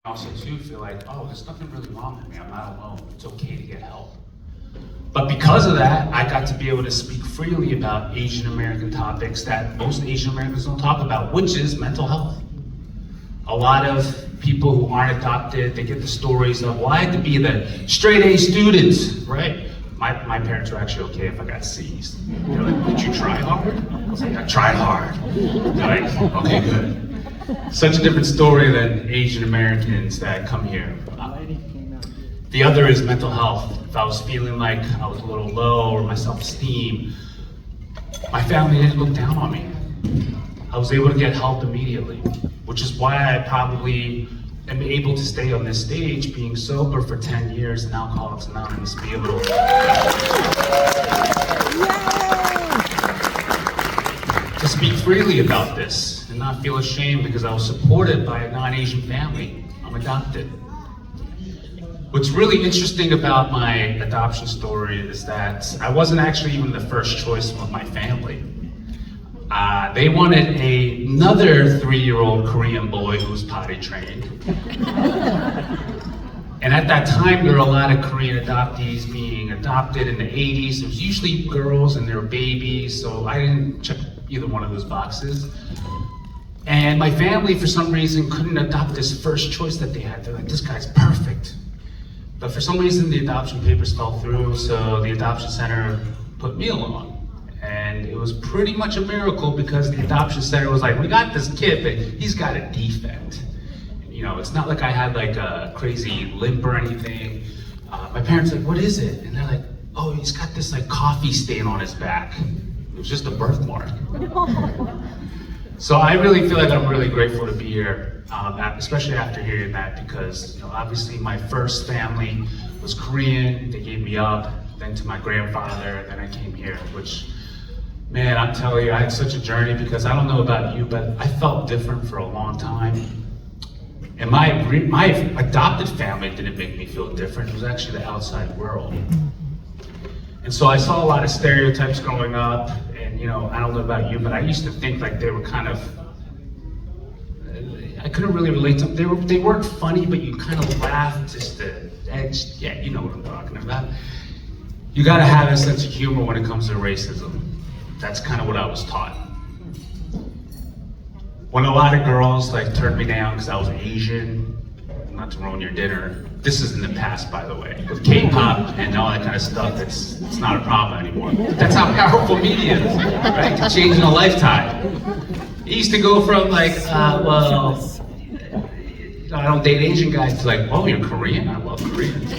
Also too feel like, oh, there's nothing really wrong with me. I'm not alone. It's okay to get help. But because of that, I got to be able to speak freely about Asian American topics that most Asian Americans don't talk about, which is mental health. A lot of people who aren't adopted, they get the stories of, well, I had to be the straight A student, right? My parents were actually okay if I got C's. They're like, did you try hard? I was like, I tried hard. They're like, okay, good. Such a different story than Asian Americans that come here. The other is mental health. If I was feeling like I was a little low or my self-esteem, my family didn't look down on me. I was able to get help immediately, which is why I probably am able to stay on this stage being sober for 10 years and Alcoholics Anonymous, be able to speak freely about this and not feel ashamed because I was supported by a non-Asian family. I'm adopted. What's really interesting about my adoption story is that I wasn't actually even the first choice of my family. They wanted another 3-year-old Korean boy who was potty trained. And at that time, there were a lot of Korean adoptees being adopted in the 80s. It was usually girls and their babies, so I didn't check either one of those boxes. And my family, for some reason, couldn't adopt this first choice that they had. They're like, this guy's perfect. But for some reason, the adoption papers fell through, so the adoption center put me along. And it was pretty much a miracle because the adoption center was like, we got this kid, but he's got a defect. You know, it's not like I had like a crazy limp or anything. My parents were like, what is it? And they're like, oh, he's got this like coffee stain on his back. It was just a birthmark. So I really feel like I'm really grateful to be here, especially after hearing that, because you know, obviously my first family was Korean. They gave me up, then to my grandfather, then I came here, which, man, I'm telling you, I had such a journey because I don't know about you, but I felt different for a long time. And my adopted family didn't make me feel different. It was actually the outside world. And so I saw a lot of stereotypes growing up, and you know, I don't know about you, but I used to think like they were kind of, I couldn't really relate to them. They weren't funny, but you kind of laughed just to edge. Yeah, you know what I'm talking about. You gotta have a sense of humor when it comes to racism. That's kind of what I was taught. When a lot of girls like turned me down because I was Asian, not to ruin your dinner. This is in the past, by the way. With K-pop and all that kind of stuff, it's not a problem anymore. But that's how powerful media is, right? It can change in a lifetime. It used to go from like, well, I don't date Asian guys to like, oh, you're Korean? I love Koreans.